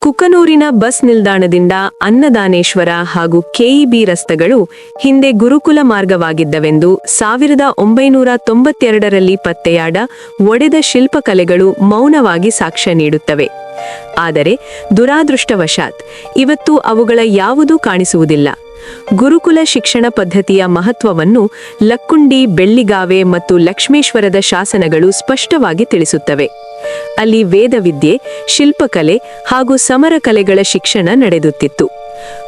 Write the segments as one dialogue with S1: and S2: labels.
S1: ಕುಕನೂರಿನ bus ನಿಲ್ದಾಣದಿಂದ ಅನ್ನದಾನೇಶ್ವರ ಹಾಗೂ KEB ರಸ್ತೆಗಳು ಹಿಂದೆ ಗುರುಕುಲ ಮಾರ್ಗವಾಗಿದ್ದವೆಂದು 1992ರಲ್ಲಿ ಪತ್ತೆಯಾದ ಒಡೆದ ಶಿಲ್ಪಕಲೆಗಳು ಮೌನವಾಗಿ ಸಾಕ್ಷ್ಯ ನೀಡುತ್ತವೆ. ಆದರೆ ದುರಾದೃಷ್ಟವಶಾತ್ ಇವತ್ತು ಅವುಗಳ ಯಾವುದೂ ಕಾಣಿಸುವುದಿಲ್ಲ. ಗುರುಕುಲ ಶಿಕ್ಷಣ ಪದ್ಧತಿಯ ಮಹತ್ವವನ್ನು ಲಕ್ಕುಂಡಿ, ಬೆಳ್ಳಿಗಾವೆ ಮತ್ತು ಲಕ್ಷ್ಮೇಶ್ವರದ ಶಾಸನಗಳು ಸ್ಪಷ್ಟವಾಗಿ ತಿಳಿಸುತ್ತವೆ. ಅಲ್ಲಿ ವೇದವಿದ್ಯೆ, ಶಿಲ್ಪಕಲೆ ಹಾಗೂ ಸಮರ ಕಲೆಗಳ ಶಿಕ್ಷಣ ನಡೆಯುತ್ತಿತ್ತು.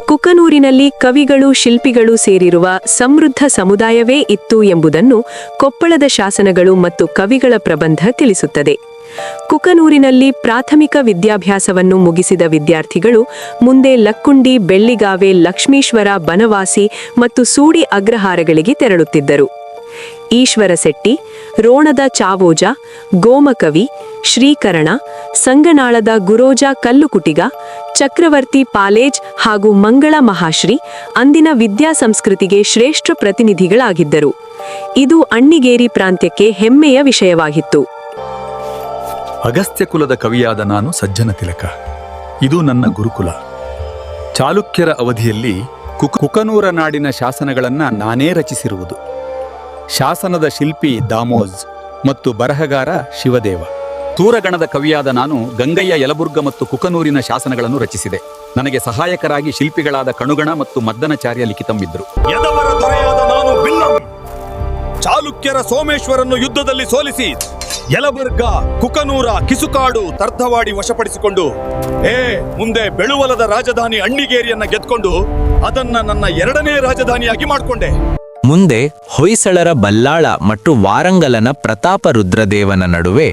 S1: ಕುಕನೂರಿನಲ್ಲಿ ಕವಿಗಳು, ಶಿಲ್ಪಿಗಳು ಸೇರಿರುವ ಸಮೃದ್ಧ ಸಮುದಾಯವೇ ಇತ್ತು ಎಂಬುದನ್ನು ಕೊಪ್ಪಳದ ಶಾಸನಗಳು ಮತ್ತು ಕವಿಗಳ ಪ್ರಬಂಧ ತಿಳಿಸುತ್ತದೆ. ಕುಕನೂರಿನಲ್ಲಿ ಪ್ರಾಥಮಿಕ ವಿದ್ಯಾಭ್ಯಾಸವನ್ನು ಮುಗಿಸಿದ ವಿದ್ಯಾರ್ಥಿಗಳು ಮುಂದೆ ಲಕ್ಕುಂಡಿ, ಬೆಳ್ಳಿಗಾವೆ, ಲಕ್ಷ್ಮೀಶ್ವರ, ಬನವಾಸಿ ಮತ್ತು ಸೂಡಿ ಅಗ್ರಹಾರಗಳಿಗೆ ತೆರಳುತ್ತಿದ್ದರು. ಈಶ್ವರ ಶೆಟ್ಟಿ, ರೋಣದ ಚಾವೋಜ, ಗೋಮಕವಿ, ಶ್ರೀಕರಣ, ಸಂಗನಾಳದ ಗುರೋಜ ಕಲ್ಲುಕುಟಿಗ, ಚಕ್ರವರ್ತಿ ಪಾಲೇಜ್ ಹಾಗೂ ಮಂಗಳ ಮಹಾಶ್ರೀ ಅಂದಿನ ವಿದ್ಯಾ ಸಂಸ್ಕೃತಿಗೆ ಶ್ರೇಷ್ಠ ಪ್ರತಿನಿಧಿಗಳಾಗಿದ್ದರು. ಇದು ಅಣ್ಣಿಗೇರಿ ಪ್ರಾಂತ್ಯಕ್ಕೆ ಹೆಮ್ಮೆಯ ವಿಷಯವಾಗಿತ್ತು.
S2: ಅಗಸ್ತ್ಯ ಕುಲದ ಕವಿಯಾದ ನಾನು ಸಜ್ಜನ ತಿಲಕ. ಇದು ನನ್ನ ಗುರುಕುಲ. ಚಾಲುಕ್ಯರ ಅವಧಿಯಲ್ಲಿ ಕುಕನೂರ ನಾಡಿನ ಶಾಸನಗಳನ್ನು ನಾನೇ ರಚಿಸಿರುವುದು. ಶಾಸನದ ಶಿಲ್ಪಿ ದಾಮೋಜ್ ಮತ್ತು ಬರಹಗಾರ ಶಿವದೇವ. ತೂರಗಣದ ಕವಿಯಾದ ನಾನು ಗಂಗಯ್ಯ, ಯಲಬುರ್ಗ ಮತ್ತು ಕುಕನೂರಿನ ಶಾಸನಗಳನ್ನು ರಚಿಸಿದೆ. ನನಗೆ ಸಹಾಯಕರಾಗಿ ಶಿಲ್ಪಿಗಳಾದ ಕಣುಗಣ ಮತ್ತು ಮದ್ದನಾಚಾರ್ಯ ಲಿಖಿತಂಬಿದ್ರು.
S3: ಯದವರ ದೊರೆಯಾದ ನಾನು ಬಿಲ್ಲಂ ಚಾಲುಕ್ಯರ ಸೋಮೇಶ್ವರನ್ನು ಯುದ್ಧದಲ್ಲಿ ಸೋಲಿಸಿ ಯಲಬುರ್ಗ, ಕುಕನೂರ, ಕಿಸುಕಾಡು, ತರ್ಧವಾಡಿ ವಶಪಡಿಸಿಕೊಂಡು ಮುಂದೆ ಬೆಳುವಲದ ರಾಜಧಾನಿ ಅಣ್ಣಿಗೇರಿಯನ್ನ ಗೆದ್ಕೊಂಡು ಅದನ್ನ ನನ್ನ ಎರಡನೇ ರಾಜಧಾನಿಯಾಗಿ ಮಾಡಿಕೊಂಡೆ.
S4: ಮುಂದೆ ಹೊಯ್ಸಳರ ಬಲ್ಲಾಳ ಮತ್ತು ವಾರಂಗಲನ ಪ್ರತಾಪ ರುದ್ರದೇವನ ನಡುವೆ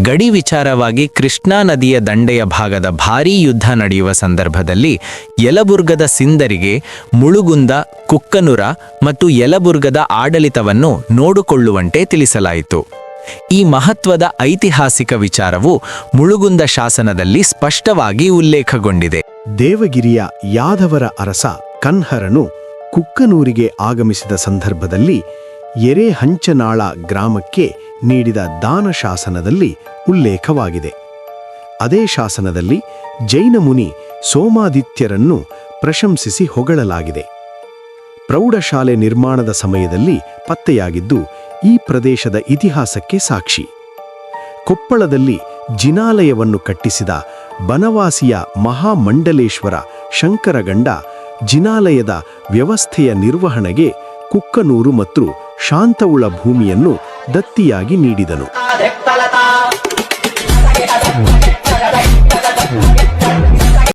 S4: ಗಡಿ ವಿಚಾರವಾಗಿ ಕೃಷ್ಣಾ ನದಿಯ ದಂಡೆಯ ಭಾಗದ ಭಾರೀ ಯುದ್ಧ ನಡೆಯುವ ಸಂದರ್ಭದಲ್ಲಿ ಯಲಬುರ್ಗದ ಸಿಂದರಿಗೆ ಮುಳುಗುಂದ, ಕುಕ್ಕನೂರ ಮತ್ತು ಯಲಬುರ್ಗದ ಆಡಳಿತವನ್ನು ನೋಡಿಕೊಳ್ಳುವಂತೆ ತಿಳಿಸಲಾಯಿತು. ಈ ಮಹತ್ವದ ಐತಿಹಾಸಿಕ ವಿಚಾರವು ಮುಳುಗುಂದ ಶಾಸನದಲ್ಲಿ ಸ್ಪಷ್ಟವಾಗಿ ಉಲ್ಲೇಖಗೊಂಡಿದೆ.
S5: ದೇವಗಿರಿಯ ಯಾದವರ ಅರಸ ಕನ್ಹರನು ಕುಕ್ಕನೂರಿಗೆ ಆಗಮಿಸಿದ ಸಂದರ್ಭದಲ್ಲಿ ಎರೆಹಂಚನಾಳ ಗ್ರಾಮಕ್ಕೆ ನೀಡಿದ ದಾನ ಶಾಸನದಲ್ಲಿ ಉಲ್ಲೇಖವಾಗಿದೆ. ಅದೇ ಶಾಸನದಲ್ಲಿ ಜೈನ ಮುನಿ ಸೋಮಾದಿತ್ಯರನ್ನು ಪ್ರಶಂಸಿಸಿ ಹೊಗಳಲಾಗಿದೆ. ಪ್ರೌಢಶಾಲೆ ನಿರ್ಮಾಣದ ಸಮಯದಲ್ಲಿ ಪತ್ತೆಯಾಗಿದ್ದು ಈ ಪ್ರದೇಶದ ಇತಿಹಾಸಕ್ಕೆ ಸಾಕ್ಷಿ. ಕೊಪ್ಪಳದಲ್ಲಿ ಜಿನಾಲಯವನ್ನು ಕಟ್ಟಿಸಿದ ಬನವಾಸಿಯ ಮಹಾಮಂಡಲೇಶ್ವರ ಶಂಕರಗಂಡ ಜಿನಾಲಯದ ವ್ಯವಸ್ಥೆಯ ನಿರ್ವಹಣೆಗೆ ಕುಕ್ಕನೂರು ಮತ್ತು ಶಾಂತವುಳ ಭೂಮಿಯನ್ನು ದತ್ತಿಯಾಗಿ ನೀಡಿದನು.